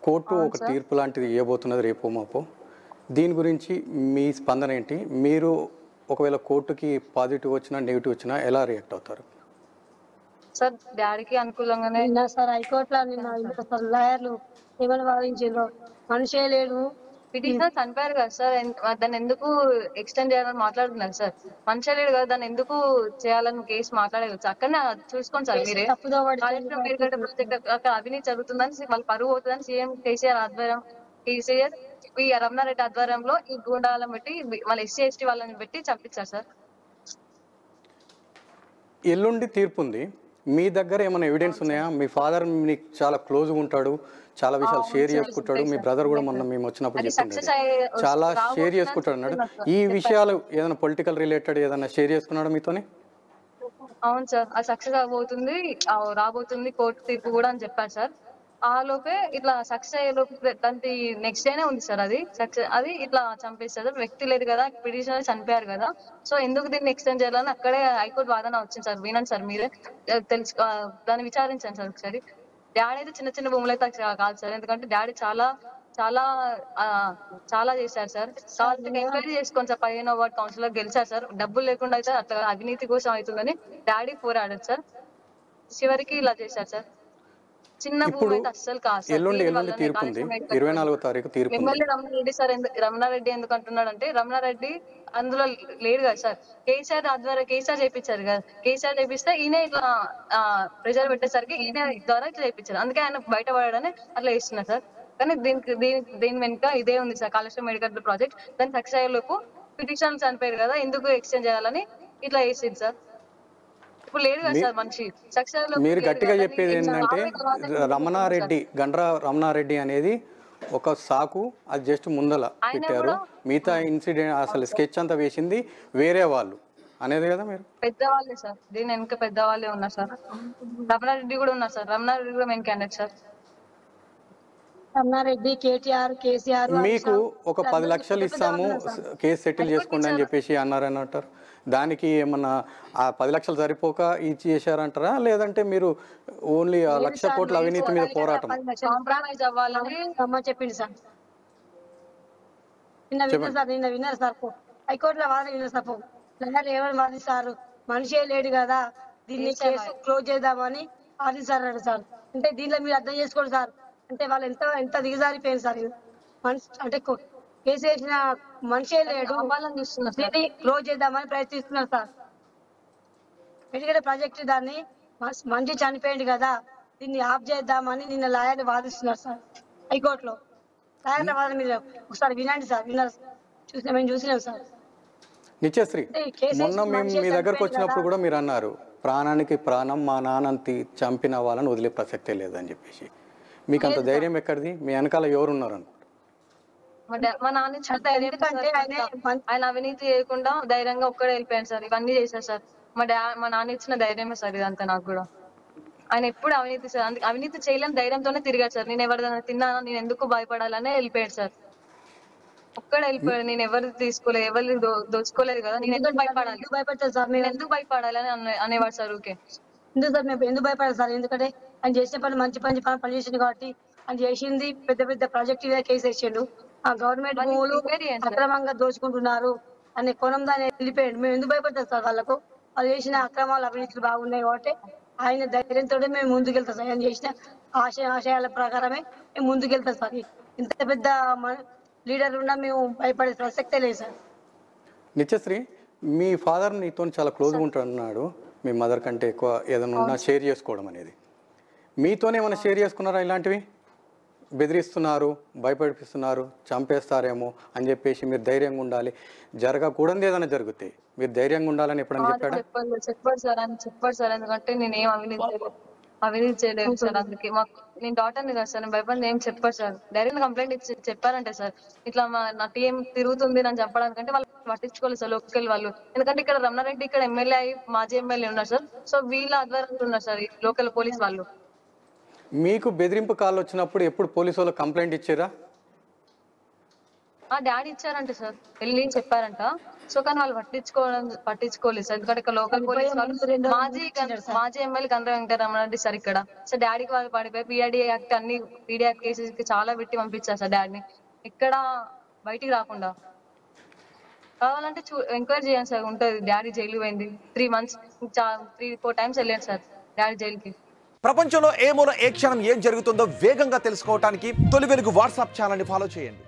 Court అవును ఒక sir. తీర్పు లాంటిది ఇవ్వబోతున్నది రేపో మాపో. దీని గురించి మీ స్పందన ఏంటి? మీరు ఒకవేళ కోర్టుకి పాజిటివ్ వచ్చినా, నెగెటివ్ వచ్చినా ఎలా రియాక్ట్ అవుతారు? సార్ డాడీకి అనుకూలంగానే నిన్న సార్ హైకోర్టులో నిన్న సార్ లాయర్లు ఏమని వాదించారు, మనిషే లేడు. పిటిషనర్ చనిపోయారు కదా సార్, దాన్ని ఎందుకు ఎక్స్టెండ్ చేయాలని మాట్లాడుతున్నారు సార్. మనిషి లేడు కదా, దాన్ని ఎందుకు చేయాలని కేసు మాట్లాడలేదు సార్. అక్కడనే చూసుకోండి సార్ మీరే. తప్పుదో కాళేశ్వరం మేడిగడ్డ ప్రాజెక్ట్ అక్కడ అవినీతి జరుగుతుందని, వాళ్ళ పరువు అవుతుందని సీఎం కేసీఆర్ ఆధ్వర్యం, కేసీఆర్ ఈ రమణారెడ్డి ఆధ్వర్యంలో ఈ గూండాలను పెట్టి వాళ్ళ ఎస్సీ ఎస్టీ వాళ్ళని పెట్టి చంపించారు సార్. ఎల్లుండి తీర్పు ఉంది. మీ దగ్గర ఏమైనా ఎవిడెన్స్ ఉన్నాయా? మీ ఫాదర్ మీకు చాలా క్లోజ్గా ఉంటాడు, చాలా విషయాలు షేర్ చేసుకుంటాడు. మీ బ్రదర్ కూడా మొన్న మేము వచ్చినప్పుడు చెప్పింది చాలా షేర్ చేసుకుంటాడు అన్నాడు. ఈ విషయాలు ఏదైనా పొలిటికల్ రిలేటెడ్ ఏదైనా షేర్ చేసుకున్నాడు మీతోని? అవును సార్, అది సక్సెస్ అవబోతుంది, రాబోతుంది కోర్టు తీర్పు కూడా అని చెప్పారు సార్. ఆ లోపే ఇట్లా సక్సెస్ అయ్యే లోపు దానికి నెక్స్ట్ డేనే ఉంది సార్ అది సక్సెస్. అది ఇట్లా చంపేస్తారు, వ్యక్తి లేదు కదా, పిటిషనర్ చనిపోయారు కదా, సో ఎందుకు దీన్ని ఎక్స్టెండ్ చేయాలని అక్కడే హైకోర్టు వాదన వచ్చింది సార్. వినండి సార్ మీరే, తెలుసు దాన్ని విచారించండి సార్ ఒకసారి. డాడీ అయితే చిన్న చిన్న భూములు అయితే కాదు సార్, ఎందుకంటే డాడీ చాలా చాలా చాలా చేశారు సార్. ఎంక్వైరీ చేసుకోండి సార్. 15వ వార్డు కౌన్సిలర్ గెలిచారు సార్, డబ్బులు లేకుండా అయితే అట్లా అవినీతి కోసం అవుతుందని డాడీ పోరాడారు సార్. చివరికి ఇలా చేశారు సార్. చిన్న భూమి ఇప్పుడు అయితే అస్సలు కాదు సార్. ఎల్లుండి దీని వల్ల తీర్పు ఉంది, 24వ తారీఖు తీర్పు ఉంది. ఎమ్మెల్యే రమణారెడ్డి సార్ రమణారెడ్డి ఎందుకు అంటున్నాడంటే, రమణారెడ్డి అందులో లేడు కదా సార్. కేసీఆర్ ఆధ్వర్యం కేసీఆర్ చేయించారు కదా, కేసీఆర్ చేపిస్తే ఈయన ఇట్లా ప్రెజర్ పెట్టేసరికి ఈయన ద్వారా ఇట్లా చేయించారు, అందుకే ఆయన బయటపడని అట్లా చేస్తున్నారు సార్. కానీ దీని వెనుక ఇదే ఉంది సార్, కాళేశ్వరం మేడిగడ్డ ప్రాజెక్ట్. దాన్ని సక్సెస్ అయ్యే లోపు పిటిషన్ చనిపోయారు కదా, ఎందుకు ఎక్స్చేంజ్ చేయాలని ఇట్లా చేసింది సార్. ఇప్పుడు లేదు కదా సార్ మనిషి. సక్సెస్ మీరు గట్టిగా చెప్పేది ఏంటంటే రమణారెడ్డి, గండ్ర రమణారెడ్డి అనేది ఒక సాకు, అది జస్ట్ ముందల పెట్టారు. మిగతా ఇన్సిడెంట్ అసలు స్కెచ్ అంతా వేసింది వేరే వాళ్ళు అనేది కదా మీరు? పెద్దవాళ్ళే సార్, దీని వెనుక పెద్దవాళ్ళే ఉన్నారు సార్. రమణారెడ్డి కూడా ఉన్నారు సార్, రమణారెడ్డి కూడా main candidate sir. Ramana Reddy, KTR, KCR మీకు ఒక 10 లక్షలు ఇస్తాము కేసు సెటిల్ చేసుకోండి అని చెప్పేసి అన్నారని అంటారు. దానికి ఏమన్నా ఆ 10 లక్షలు సరిపోక ఇచ్చి చేశారంటారా, లేదంటే మీరు ఓన్లీ ఆ 1,00,000 కోట్ల అవినీతి మీద పోరాటం? కాంప్రమైజ్ అవ్వాలని చెప్పింది సార్. నిన్న విన్నారు సార్, హైకోర్టులో వాదన విన్నారు సార్. లాయర్లు ఏమని వాదిస్తారు, మనిషే లేడు కదా, దీన్ని కేసు క్లోజ్ చేద్దామని వాదిస్తారు సార్. అంటే దీనిలో మీరు అర్థం చేసుకోండి సార్, అంటే వాళ్ళు ఎంత దిగజారిపోయింది సార్. మనిషి అంటే కేసు వేసిన మనిషే లేడు, దీన్ని క్లోజ్ చేద్దామని ప్రయత్నిస్తున్నారు సార్. ఎందుకంటే ప్రాజెక్ట్ దాన్ని మంచి చనిపోయింది కదా, దీన్ని ఆఫ్ చేద్దామని నిన్న లాయర్లు వాదిస్తున్నారు సార్ హైకోర్టులో. లాయర్ల వాదన మీరు ఒకసారి వినండి సార్. మేము చూసినాం సార్. నిత్యశ్రీ, మొన్న మేము మీ దగ్గరకు వచ్చినప్పుడు కూడా మీరు అన్నారు, ప్రాణానికి ప్రాణం, మా నాన్నని చంపిన వాళ్ళని వదిలే ప్రసక్తే లేదని చెప్పేసి. మీకు అంత ధైర్యం ఎక్కడిది? మీ వెనకాల ఎవరున్నారు? మా నాన్న ఆయన అవినీతి చేయకుండా ధైర్యంగా ఒక్కడే వెళ్ళిపోయాడు సార్, ఇవన్నీ చేశారు సార్. మా నాన్న ఇచ్చిన ధైర్యమే సార్ ఇదంతా నాకు కూడా. ఆయన ఎప్పుడు అవినీతి సార్, అవినీతి చేయలేని ధైర్యంతోనే తిరిగాడు సార్. నేను ఎవరిదైనా తిన్నానా, నేను ఎందుకు భయపడాలనే వెళ్ళిపోయాడు సార్. ఒక్కడే వెళ్ళిపోయాడు. నేను ఎవరు తీసుకోలేదు, ఎవరు దోచుకోలేదు కదా, నేను ఎందుకు భయపడాలి, భయపడతాను సార్, నేను ఎందుకు భయపడాలి అని అనేవాడు సార్. ఓకే ఎందుకు సార్ మేము ఎందుకు భయపడాలి సార్, ఎందుకంటే ఆయన చేసిన పని మంచి పని చేసింది కాబట్టి. ఆయన చేసింది పెద్ద పెద్ద ప్రాజెక్ట్ మీద కేసు వేసిండు, ఆ గవర్నమెంట్ భూములు అక్రమంగా దోచుకుంటున్నారు అనే కోణం దాన్ని వెళ్ళిపోయాడు. మేము ఎందుకు భయపడతాం సార్ వాళ్ళకు? వాళ్ళు చేసిన అక్రమాలు అవినీతులు బాగున్నాయి కాబట్టి ఆయన ధైర్యంతో మేము ముందుకెళ్తాం సార్. ఆయన చేసిన ఆశయాల ప్రకారమే మేము ముందుకెళ్తాం సార్. ఇంత పెద్ద లీడర్ ఉన్నా మేము భయపడే ప్రసక్తే లేదు సార్. నిత్యశ్రీ, మీ ఫాదర్ నీతో చాలా క్లోజ్గా ఉంటున్నాడు, మీ మదర్ కంటే ఎక్కువ ఏదైనా ఉన్నా షేర్ చేసుకోవడం అనేది. మీతోనే ఏమైనా షేర్ చేసుకున్నారా ఇలాంటివి? బెదిరిస్తున్నారు, భయపడిపిస్తున్నారు, చంపేస్తారేమో అని చెప్పేసి మీరు ధైర్యంగా ఉండాలి, జరగకూడదు ఏదైనా జరుగుతాయి, మీరు ధైర్యంగా ఉండాలని ఎప్పుడైనా చెప్పాడా? చెప్పాడు సార్, ఎందుకంటే నేనేం అవినీతి చేయలేదు సార్. అందుకే నేను డాక్టర్ని కదా సార్, నేను భయపడి ఏం చెప్పారు సార్. డైరెక్ట్ కంప్లైంట్ ఇచ్చి చెప్పారంటే సార్, ఇట్లా నా టీం తిరుగుతుంది అని చెప్పడానికంటే వాళ్ళు పట్టించుకోలేదు సార్ లోకల్ వాళ్ళు. ఎందుకంటే ఇక్కడ రమణారెడ్డి ఇక్కడ ఎమ్మెల్యే అయ్యి మాజీ ఎమ్మెల్యే ఉన్నారు సార్, సో వీళ్ళ ఆధ్వర్యంలో ఉన్నారు సార్ ఈ లోకల్ పోలీస్ వాళ్ళు. మీకు బెదిరింపు కాల్ వచ్చినప్పుడు ఎప్పుడు పోలీసు వాళ్ళకి కంప్లైంట్ ఇచ్చారా? డాడీ ఇచ్చారంట సార్, వెళ్ళి చెప్పారంట. సో కానీ వాళ్ళు పట్టించుకోలేదు సార్. ఎందుకంటే ఇక్కడ లోకల్ పోలీస్ వాళ్ళు మాజీ ఎమ్మెల్యే గంధ వెంకటరమణారెడ్డి సార్ ఇక్కడ. సో డాడీకి వాళ్ళు పడిపోయి పీఆర్డీ యాక్ట్ అన్ని పీడీ యాక్ట్ కేసెస్ కి చాలా పెట్టి పంపించారు సార్ డాడీని, ఇక్కడ బయటికి రాకుండా. కావాలంటే ఎంక్వైరీ చేయండి సార్, ఉంటుంది. డాడీ జైలు పోయింది 3 months, 3-4 times వెళ్ళాను సార్ డాడీ జైలుకి. ప్రపంచంలో ఏ మూల ఏ క్షణం ఏం జరుగుతుందో వేగంగా తెలుసుకోవడానికి తొలి వెలుగు వాట్సాప్ ఛానల్ని ఫాలో చేయండి.